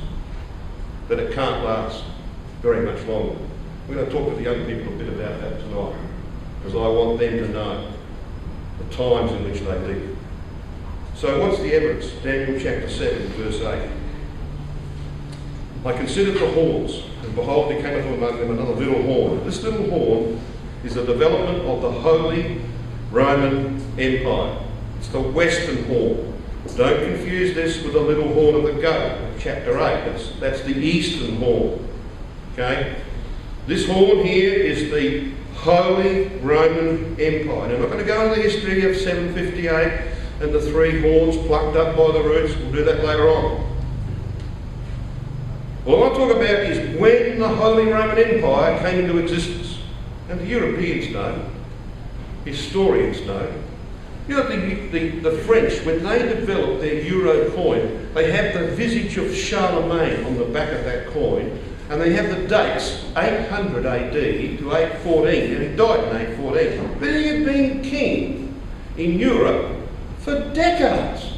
that it can't last very much longer. We're going to talk to the young people a bit about that tonight, because I want them to know the times in which they live. So what's the evidence? Daniel chapter 7, verse 8. I considered the horns, and behold, there came up among them another little horn. This little horn is the development of the Holy Roman Empire. It's the Western horn. Don't confuse this with the little horn of the goat, chapter 8. That's the Eastern horn. Okay? This horn here is the Holy Roman Empire. Now, I'm not going to go into the history of 758 and the 3 horns plucked up by the roots. We'll do that later on. What I want to talk about is when the Holy Roman Empire came into existence. And the Europeans know, historians know. You know, the French, when they developed their euro coin, they have the visage of Charlemagne on the back of that coin, and they have the dates 800 AD to 814, and he died in 814. But he had been king in Europe for decades.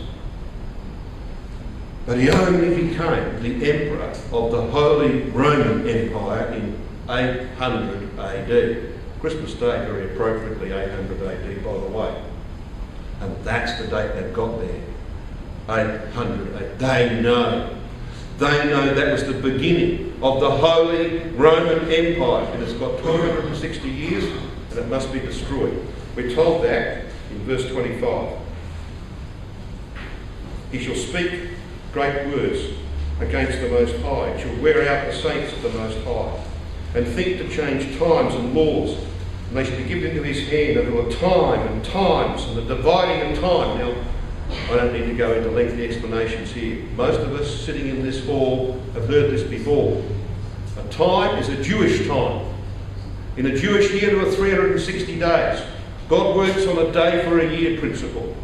But he only became the emperor of the Holy Roman Empire in 800 AD. Christmas Day, very appropriately, 800 AD, by the way. And that's the date they've got there. 800 AD. They know that was the beginning of the Holy Roman Empire. And it's got 1260 years, and it must be destroyed. We're told that in verse 25. He shall speak great words against the Most High. He shall wear out the saints of the Most High, and think to change times and laws. And they shall be given into his hand until a time and times, and the dividing of time. Now, I don't need to go into lengthy explanations here. Most of us sitting in this hall have heard this before. A time is a Jewish time. In a Jewish year, there are 360 days. God works on a day for a year principle.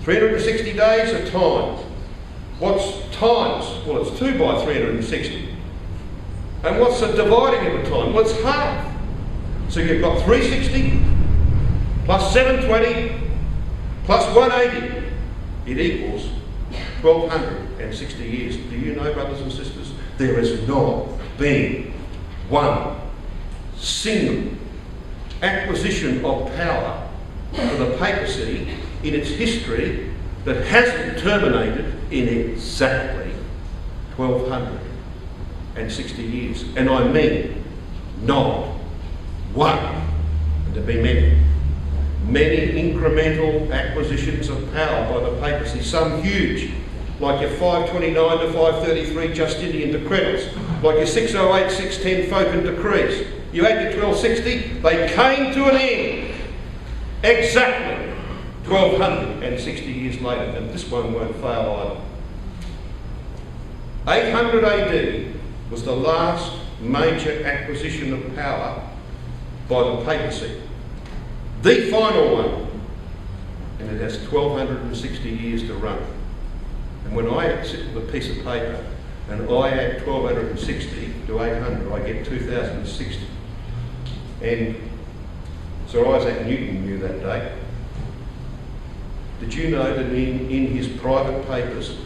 360 days are times. What's times? Well, it's 2 by 360. And what's the dividing of a time? Well, it's half. So you've got 360 plus 720 plus 180. It equals 1260 years. Do you know, brothers and sisters, there has not been one single acquisition of power for the papacy in its history that hasn't terminated in exactly 1260 years. And I mean not one. And there have been many incremental acquisitions of power by the papacy, some huge, like your 529 to 533 Justinian decretals, like your 608, 610 Phocan decrees. You had your 1260, they came to an end exactly 1260 years later, and this one won't fail either. 800 AD was the last major acquisition of power by the papacy. The final one, and it has 1260 years to run. And when I sit with a piece of paper and I add 1260 to 800, I get 2060. And Sir Isaac Newton knew that date. Did you know that in his private papers,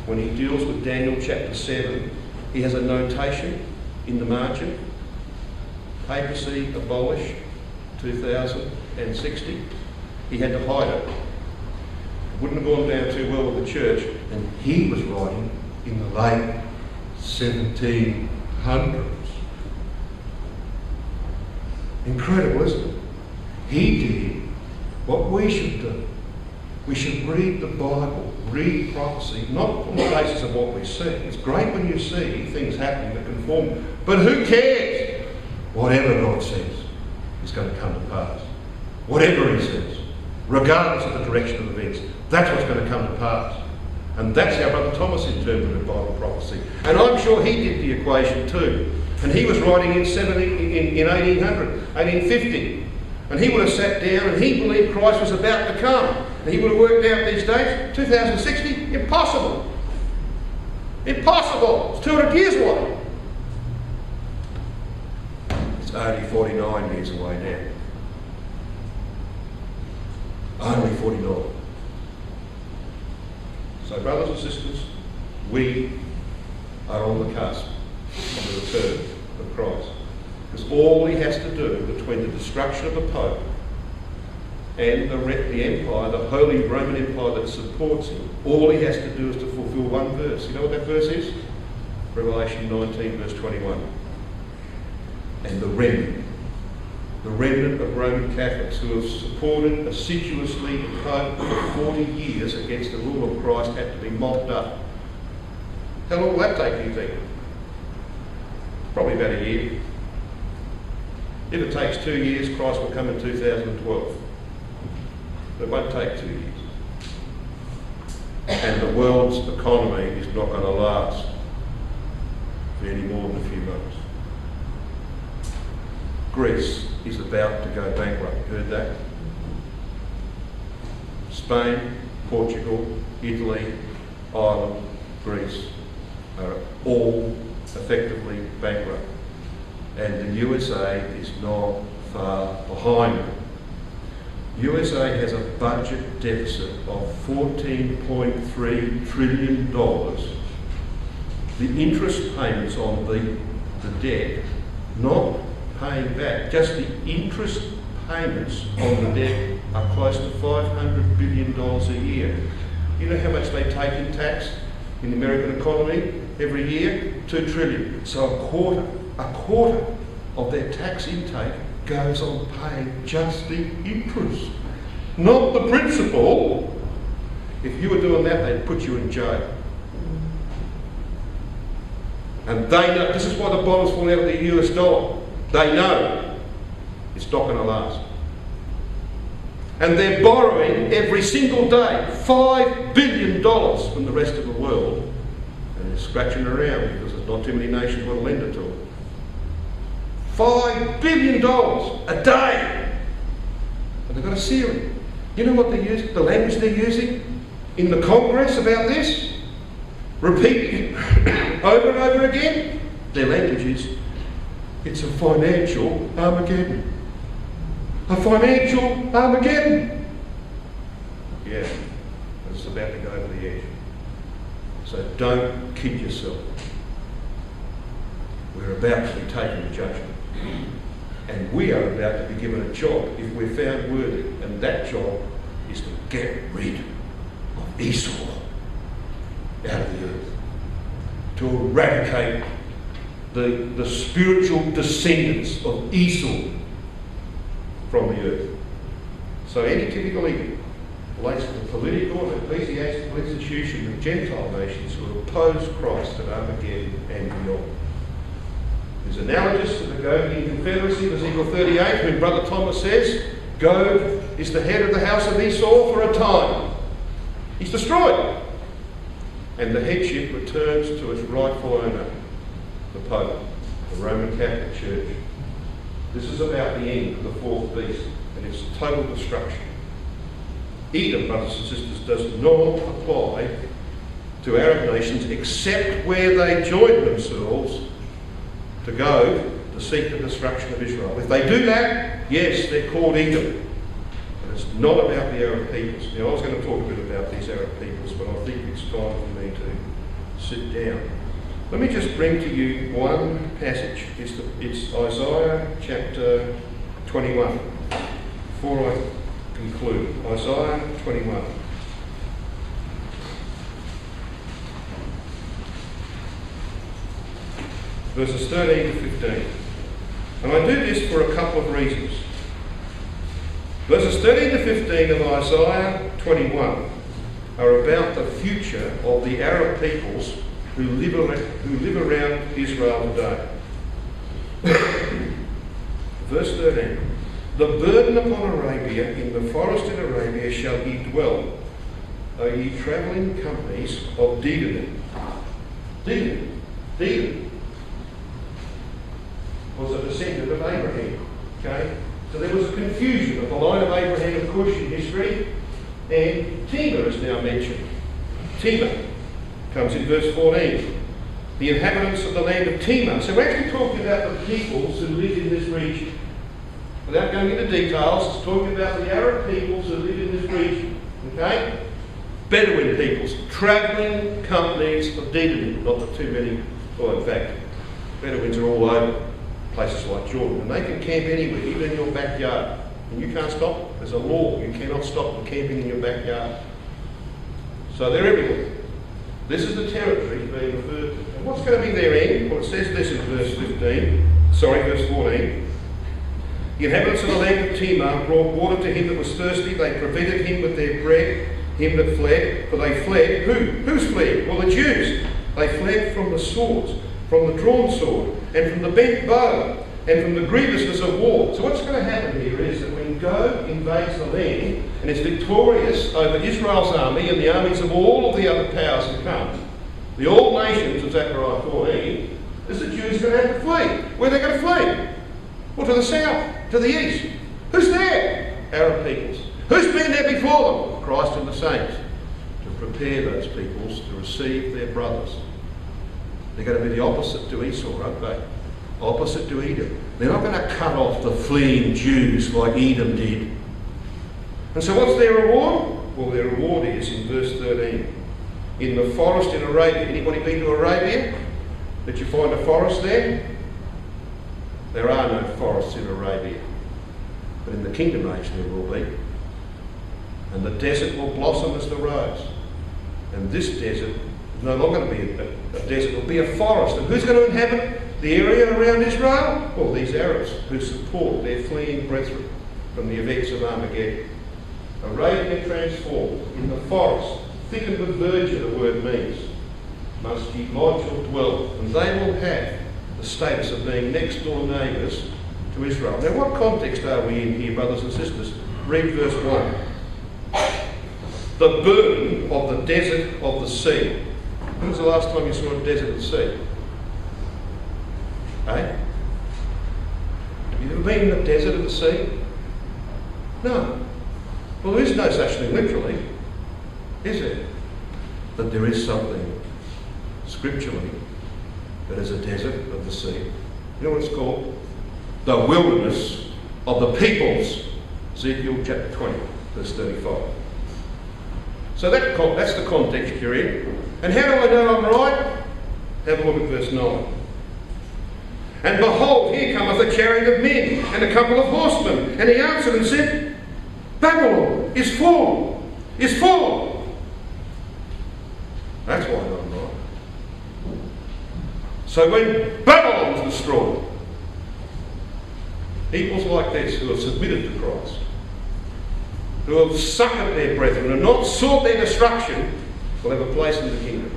when he deals with Daniel chapter 7, he has a notation in the margin, papacy abolished 2060. He had to hide it. It wouldn't have gone down too well with the church, and he was writing in the late 1700s. Incredible, isn't it? He did what we should do. We should read the Bible, read prophecy, not on the basis of what we see. It's great when you see things happening that conform, but who cares? Whatever God says is going to come to pass. Whatever he says, regardless of the direction of events, that's what's going to come to pass. And that's how Brother Thomas interpreted Bible prophecy. And I'm sure he did the equation too. And he was writing in 1800, 1850. And he would have sat down and he believed Christ was about to come. And he would have worked out these days, 2060, impossible. Impossible. It's 200 years away. It's only 49 years away now. Only 49. So, brothers and sisters, we are on the cusp of the return of Christ. Because all he has to do between the destruction of the Pope and the empire, the Holy Roman Empire that supports him, all he has to do is to fulfill one verse. You know what that verse is? Revelation 19, verse 21. And the remnant of Roman Catholics who have supported assiduously the Pope for 40 years against the rule of Christ had to be mopped up. How long will that take, do you think? Probably about a year. If it takes 2 years, Christ will come in 2012. But it won't take 2 years. And the world's economy is not going to last for any more than a few months. Greece is about to go bankrupt. You heard that? Spain, Portugal, Italy, Ireland, Greece are all effectively bankrupt. And the USA is not far behind them. USA has a budget deficit of $14.3 trillion. The interest payments on the debt not paying back. Just the interest payments on the debt are close to $500 billion a year. You know how much they take in tax in the American economy every year? $2 trillion. So a quarter of their tax intake goes on paying just the interest, not the principal. If you were doing that, they'd put you in jail. And they know, this is why the bottom's falling out of the US dollar. They know it's not going to last. And they're borrowing every single day $5 billion from the rest of the world. And they're scratching around because there's not too many nations want to lend it to them. $5 billion a day. And they've got a ceiling. You know what they're using? The language they're using in the Congress about this? Repeating it over and over again? Their language is, it's a financial Armageddon. A financial Armageddon. Yeah, it's about to go over the edge. So don't kid yourself. We're about to be taken to judgment. And we are about to be given a job if we're found worthy. And that job is to get rid of Esau out of the earth. To eradicate the spiritual descendants of Esau from the earth. So any typical evil relates to the political and ecclesiastical institution of Gentile nations who oppose Christ at Armageddon and beyond. Is analogous to the Gogian Confederacy of Ezekiel 38, when Brother Thomas says, Gog is the head of the house of Esau for a time. He's destroyed. And the headship returns to its rightful owner, the Pope, the Roman Catholic Church. This is about the end of the fourth beast, and it's total destruction. Edom, brothers and sisters, does not apply to Arab nations except where they join themselves to go to seek the destruction of Israel. If they do that, yes, they're called Edom. But it's not about the Arab peoples. Now, I was going to talk a bit about these Arab peoples, but I think it's time for me to sit down. Let me just bring to you one passage. It's Isaiah chapter 21. Before I conclude, Isaiah 21. Verses 13 to 15. And I do this for a couple of reasons. Verses 13 to 15 of Isaiah 21 are about the future of the Arab peoples who live around Israel today. Verse 13. The burden upon Arabia, in the forest in Arabia shall ye dwell, O ye travelling companies of Dedon. Dedon was a descendant of Abraham. Okay? So there was a confusion of the line of Abraham and Cush in history, and Timur is now mentioned. Timur comes in verse 14. The inhabitants of the land of Timur. So we're actually talking about the peoples who live in this region. Without going into details, it's talking about the Arab peoples who live in this region. Okay? Bedouin peoples, travelling companies of Dedon. Not that too many, well, in fact, Bedouins are all over places like Jordan, and they can camp anywhere, even in your backyard. And you can't stop. There's a law. You cannot stop them camping in your backyard. So they're everywhere. This is the territory being referred to. And what's going to be their end? Well, it says this in verse 14. The inhabitants of the land of Timur brought water to him that was thirsty. They prevented him with their bread, him that fled. For they fled. Who's fled? Well, the Jews. They fled from the swords, from the drawn sword, and from the bent bow, and from the grievousness of war. So what's going to happen here is that when Gog invades the land and is victorious over Israel's army and the armies of all of the other powers that come, the all nations of Zechariah 14, is the Jews going to have to flee. Where are they going to flee? Well, to the south, to the east. Who's there? Arab peoples. Who's been there before them? Christ and the saints. To prepare those peoples to receive their brothers. They're going to be the opposite to Esau, aren't they? Opposite to Edom. They're not going to cut off the fleeing Jews like Edom did. And so what's their reward? Well, their reward is in verse 13. In the forest in Arabia. Anybody been to Arabia? Did you find a forest there? There are no forests in Arabia, but in the kingdom age there will be. And the desert will blossom as the rose. And this desert is no longer going to be a desert, it will be a forest. And who's going to inhabit the area around Israel? Well, these Arabs who support their fleeing brethren from the events of Armageddon. Arabia transformed in the forest, thickened with verdure, the word means, must ye lodge or dwell, and they will have the status of being next door neighbours to Israel. Now, what context are we in here, brothers and sisters? Read verse 1. The burden of the desert of the sea. When was the last time you saw a desert of the sea? Eh? Have you ever been in the desert of the sea? No. Well, there is no such thing literally, is there? But there is something scripturally that is a desert of the sea. You know what it's called? The wilderness of the peoples. Ezekiel chapter 20, verse 35. So that's the context you're in. And how do I know I'm right? Have a look at verse 9. And behold, here cometh a chariot of men, and a couple of horsemen. And he answered and said, Babylon is full, is full. That's why I'm right. So when Babylon's destroyed, peoples like this who have submitted to Christ, who have succoured their brethren and not sought their destruction, will have a place in the kingdom.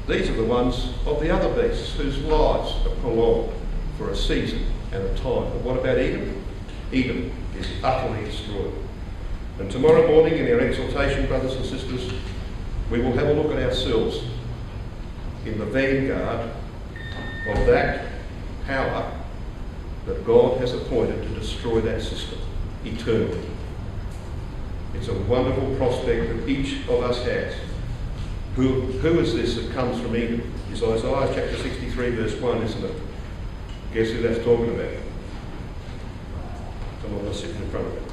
These are the ones of the other beasts whose lives are prolonged for a season and a time. But what about Edom? Edom is utterly destroyed. And tomorrow morning in our exhortation, brothers and sisters, we will have a look at ourselves in the vanguard of that power that God has appointed to destroy that system eternally. It's a wonderful prospect that each of us has. Who is this that comes from Edom? It's Isaiah chapter 63 verse 1, isn't it? Guess who that's talking about? Someone was sitting in front of it.